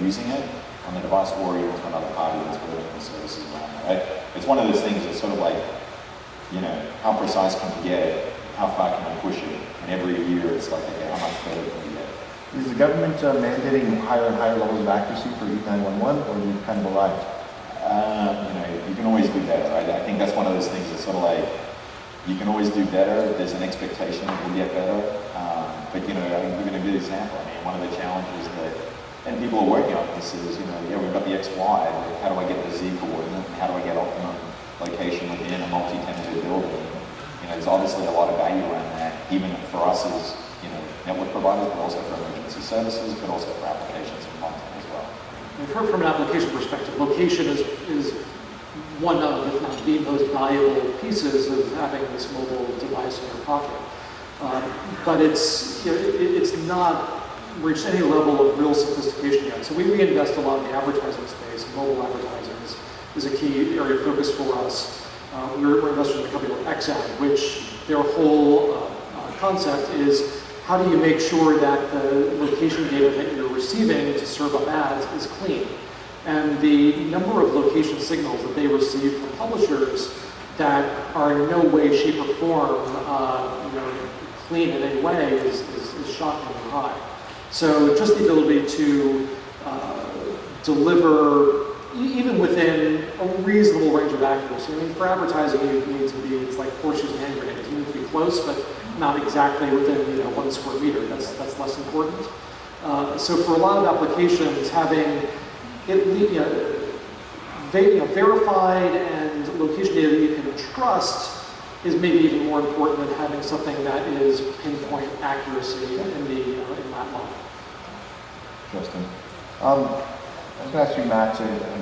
using it on the device or even to another party that's building the services around it, right? It's one of those things that's sort of like, you know, how precise can we get? How far can we push it? And every year it's like, okay, how much further can we get? Is the government mandating higher and higher levels of accuracy for E911, or do you kind of arrive? You know, you can always do better, right? I think that's one of those things that's sort of like, you can always do better. There's an expectation that we'll get better. But, you know, I'm giving a good example. I mean, one of the challenges that, and people are working on this is, you know, yeah, we've got the XY, but how do I get the Z coordinate? And how do I get optimum location within a multi-tenanted building? You know, there's obviously a lot of value around that, even for us as, you know, network providers, but also for emergency services, but also for applications and content as well. From an application perspective, location is one of, if not the most valuable pieces of having this mobile device in your pocket. But it's, you know, it's not reached any level of real sophistication yet. So we invest a lot in the advertising space. Mobile advertising is a key area of focus for us. We're invested in a company called XAD, which their whole concept is how do you make sure that the location data that you're receiving to serve up ads is clean. And the number of location signals that they receive from publishers that are in no way, shape, or form you know, clean in any way is shockingly high. So just the ability to deliver, even within a reasonable range of accuracy. I mean, for advertising, you need to be, it's like horseshoes and hand grenades. You need to be close, but not exactly within, you know, 1 square meter. That's less important. So for a lot of applications, having it, you know, verified and location data that you can trust is maybe even more important than having something that is pinpoint accuracy in that line. Interesting. I was going to ask you, Matt,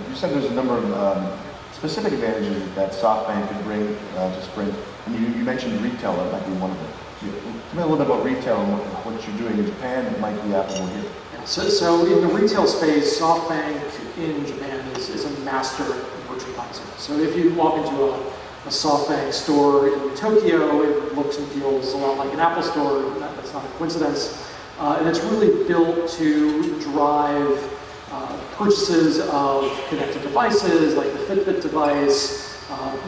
you said there's a number of specific advantages that SoftBank could bring to Sprint, and you mentioned retail, that might be one of them. Tell me a little bit about retail and what you're doing in Japan that might be applicable here. Yeah, so in the retail space, SoftBank in Japan is a master merchandiser. So if you walk into a SoftBank store in Tokyo, it looks and feels a lot like an Apple store. That's not a coincidence. And it's really built to drive purchases of connected devices, like the Fitbit device,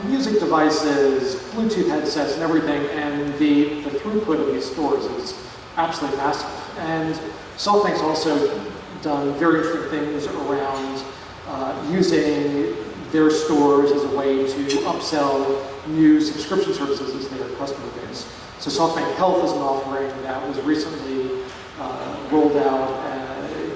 music devices, Bluetooth headsets, and everything. And the throughput of these stores is absolutely massive. And SoftBank's also done very interesting things around using their stores as a way to upsell new subscription services into their customer base. So SoftBank Health is an offering that was recently rolled out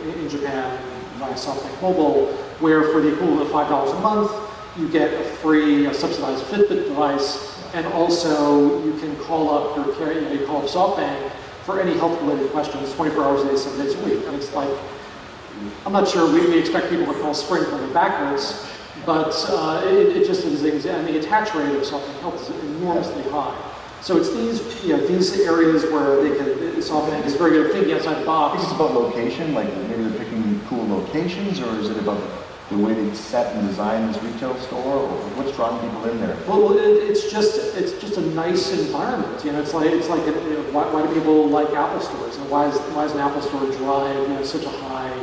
in Japan via SoftBank Mobile, where for the equivalent of $5 a month, you get a free subsidized Fitbit device, and also you can call up your carrier, you call up SoftBank for any health-related questions 24 hours a day, 7 days a week. And it's like, I'm not sure we expect people to call Sprint going backwards, but it just is, and the attach rate of SoftBank Health is enormously high. So it's these, you know, these areas where they can, SoftBank is very good at thinking outside the box. Is it about location, like maybe they're picking cool locations, or is it about the way they set and design this retail store, or what's drawing people in there? Well, it's just a nice environment. You know, it's like you know, why do people like Apple stores? And why is an Apple store drive, you know, such a high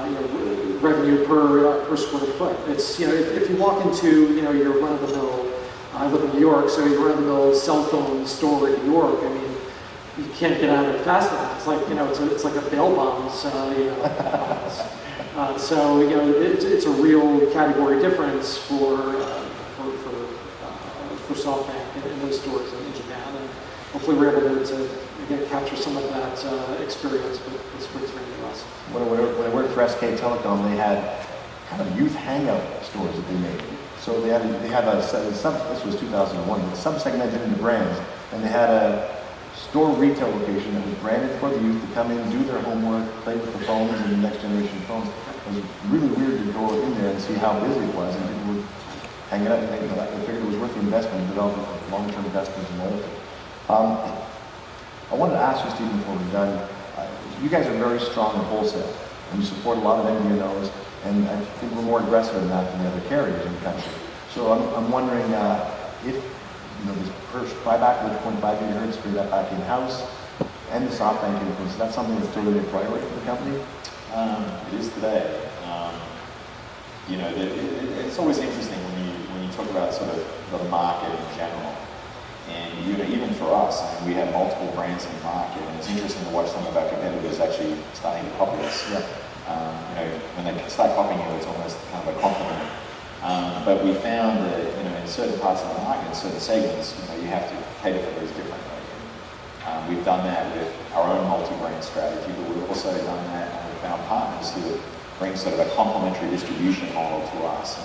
you know, revenue per square foot? It's, you know, if you walk into, you know, your run-of-the-mill, I live in New York, so your run-of-the-mill cell phone store in New York, I mean, you can't get out of it fast enough. It's like, you know, it's like a bail bonds, you know. So, you know, it's a real category difference for SoftBank in those stores in Japan, and hopefully we're able to again capture some of that experience with Sprint here in the US. When I worked for SK Telecom, they had kind of youth hangout stores that they made. So they had this was 2001, but sub-segmented into brands, and they had a store retail location that was branded for the youth to come in, do their homework, play with the phones and the next generation phones. It was really weird to go in there and see how busy it was, and people would hang it up, and they figured it was worth the investment, developing long-term investments and loyalty. I wanted to ask you, Stephen, before we're done, you guys are very strong in wholesale, and you support a lot of MVNOs, and I think we're more aggressive in that than the other carriers in the country. So I'm wondering if, you know, this first buyback of the 0.5 gigahertz, bring that back in-house, and the SoftBank influence, is that something that's totally a priority for the company? It is today. You know, it's always interesting when you talk about sort of the market in general. And you know, even for us, I mean, we have multiple brands in the market, and it's interesting to watch some of our competitors actually starting to copy us. Yeah. You know, when they start copying you, it's almost kind of a compliment. But we found that, you know, in certain parts of the market, in certain segments, you know, you have to cater for those differently. We've done that with our own multi-brand strategy, but we've also done that with our partners who bring sort of a complementary distribution model to us.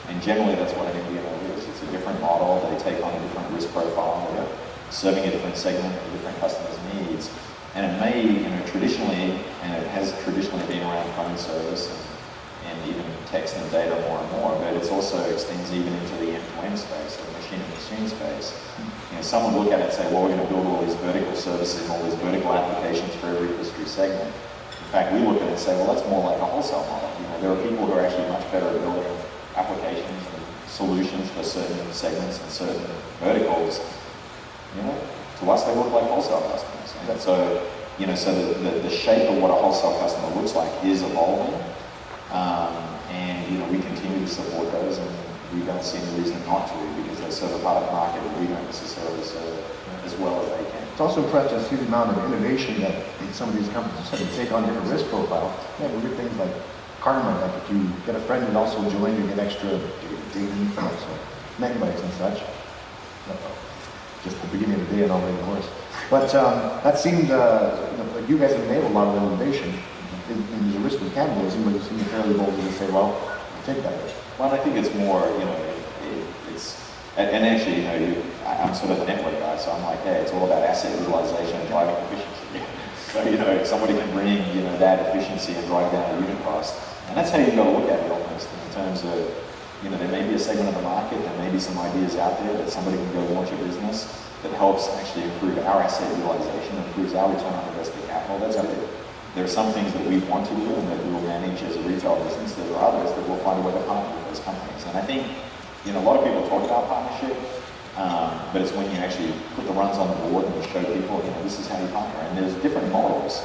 And generally that's what an MVNO is. It's a different model. They take on a different risk profile. They're serving a different segment of different customers' needs. And it may, you know, traditionally, and it has traditionally been around phone service and even text and data more and more, but it also extends even into the end-to-end space, or machine-to-machine space. You know, some would look at it and say, well, we're going to build all these vertical services and all these vertical applications for every industry segment. In fact, we look at it and say, well, that's more like a wholesale model. You know, there are people who are actually much better at building applications and solutions for certain segments and certain verticals. You know, to us, they look like wholesale customers. And so, you know, so the shape of what a wholesale customer looks like is evolving. And, you know, we continue to support those, and we don't see any reason not to, because they serve a part of the market that we don't necessarily serve as well as they can. It's also impressive to see the amount of innovation that some of these companies have to take on different risk profiles. Yeah, we do things like Krna, like if you get a friend and also join, you get extra data, so megabytes and such. Just the beginning of the day and already the horse. But that seemed, you know, like you guys have enabled a lot of innovation. There's a risk of cannibalism, but you seem fairly bold to say, well, I'll take that risk. Well, I think it's more, you know, it's, and actually, you know, I'm sort of a network guy, so I'm like, hey, it's all about asset utilization and driving efficiency. So, you know, if somebody can bring, you know, that efficiency and drive down the unit cost, and that's how you've got to look at it almost, in terms of, you know, there may be a segment of the market, there may be some ideas out there that somebody can go launch a business that helps actually improve our asset utilization, improves our return on invested capital. That's good. There are some things that we want to do and that we will manage as a retail business. There are others that we'll find a way to partner with those companies. And I think, you know, a lot of people talk about partnership, but it's when you actually put the runs on the board and you show people, you know, this is how you partner. And there's different models.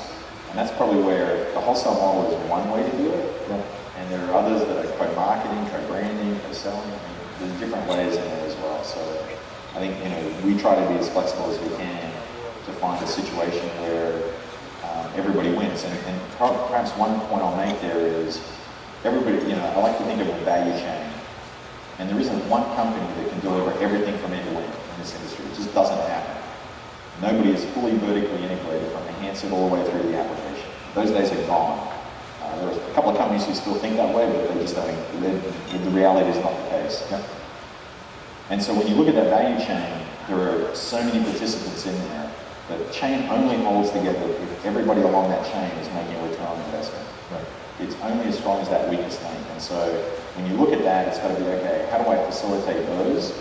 And that's probably where the wholesale model is one way to do it. Yeah. And there are others that are co-marketing, co-branding, co-selling. I mean, there's different ways in there as well. So I think, you know, we try to be as flexible as we can to find a situation where everybody wins. And perhaps one point I'll make there is everybody, you know, I like to think of a value chain. And there isn't one company that can deliver everything from end to end in this industry. It just doesn't happen. Nobody is fully vertically integrated from the handset all the way through the application. Those days are gone. There are a couple of companies who still think that way, but they just don't. The reality is not the case. Yeah. And so when you look at that value chain, there are so many participants in there. The chain only holds together if everybody along that chain is making a return on investment. Right. It's only as strong as that weakest link. And so when you look at that, it's got to be, okay, how do I facilitate those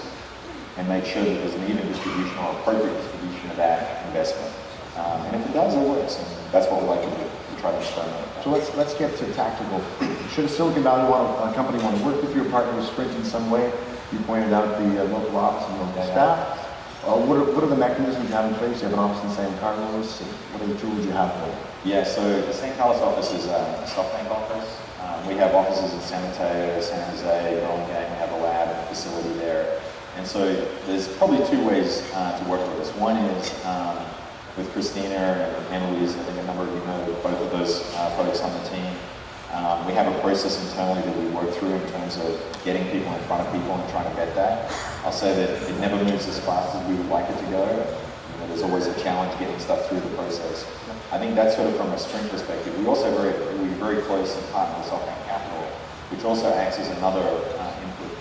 and make sure that there's an even distribution or appropriate distribution of that investment? And if it does, it works. And that's what we like to do. We try to experiment. So let's get to tactical. Should a Silicon Valley company want to work with your partner with Sprint in some way? You pointed out the local office and local staff. What are the mechanisms you have in place? You have an office in San Carlos. What are the tools you have for it? Yeah, so the San Carlos office is a SoftBank office. We have offices in San Mateo, San Jose, Burlingame. We have a lab and a facility there. And so there's probably two ways to work with us. One is with Christina and with Panelist. I think a number of you know both of those folks on the team. We have a process internally that we work through in terms of getting people in front of people and trying to vet that. I'll say that it never moves as fast as we would like it to go. You know, there's always a challenge getting stuff through the process. I think that's sort of from a Sprint perspective. We're very close and partner with SoftBank Capital, which also acts as another input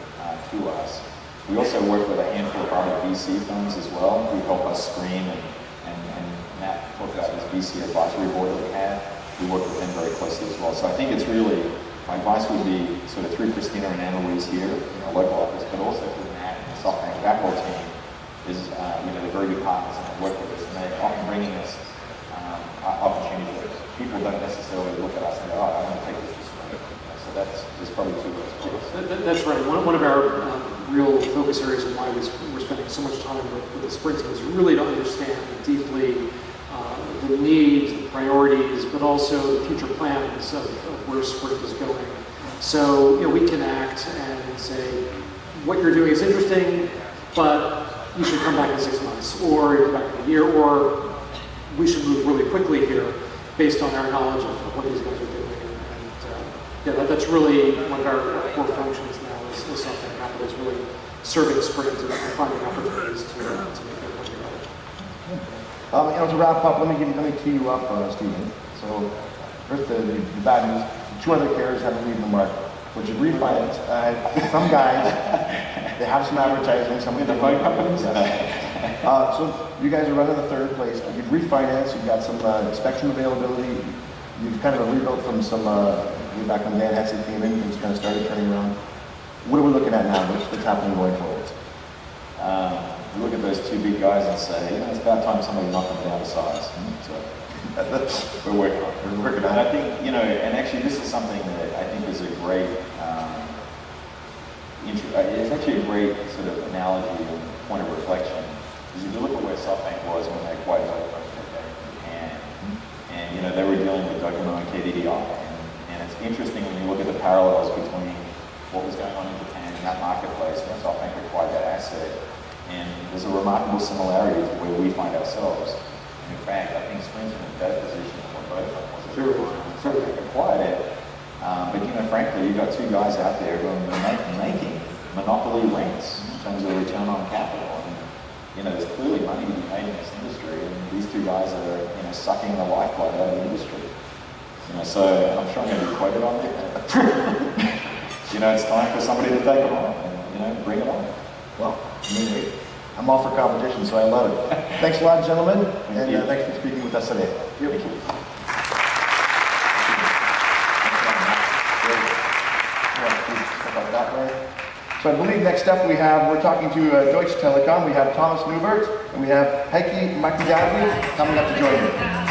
to us. We also work with a handful of other VC firms as well who help us screen, and Matt talked about this VC advisory board that we have. We work with them very closely as well. So I think it's really, my advice would be sort of through Christina and Annalise here in our local office, but also through Matt and the SoftBank Capital team, is, you know, they're very good partners and they work with us, and they're often bringing us opportunities. People don't necessarily look at us and go, oh, I want to take this way. So there's probably two ways. That's right. One of our real focus areas and why we're spending so much time with the Sprint team is really to understand deeply the needs, the priorities, but also the future plans of where Sprint is going. So, we can act and say, what you're doing is interesting, but you should come back in 6 months, or come back in a year, or we should move really quickly here based on our knowledge of what these guys are doing. And that's really one of our core functions now is SoftBank Capital is really serving Sprint and finding opportunities to make their money better. To wrap up, let me tee you up, Stephen. So first, the bad news: 2 other carriers haven't leaving the market, which is refinance. Some guys, they have some advertising. Some of the phone companies. So you guys are running the 3rd place. You've refinanced. You've got some spectrum availability. You've kind of rebuilt from some way back when Dan Hesse came in. Things kind of started turning around. What are we looking at now? What's happening going forward? We look at those 2 big guys and say, it's about time somebody knocked them down to size. So we're working on it. We're working on And it. I think, and actually this is something that I think is a great, it's actually a great sort of analogy and point of reflection. Is if you look at where SoftBank was when they acquired Telecom and they were dealing with Docomo and KDDI. And it's interesting when you look at the parallels between what was going on in Japan in that marketplace when SoftBank acquired that asset. And there's a remarkable similarity to where we find ourselves. And in fact, I think Sprint's in a better position than what Vodafone was at the time. SoftBank acquired it. But frankly, you've got 2 guys out there who are making monopoly rents in terms of return on capital. And there's clearly money to be made in this industry, and these 2 guys are sucking the lifeblood out of the industry. So I'm sure I'm going to be quoted on that. It's time for somebody to take them on and bring it on. Well, I'm all for competition, so I love it. Thanks a lot, gentlemen, and thanks for speaking with us today. Thank you. So I believe next up we're talking to Deutsche Telekom. We have Thomas Newbert and we have Heikki Makidadi coming up to join me.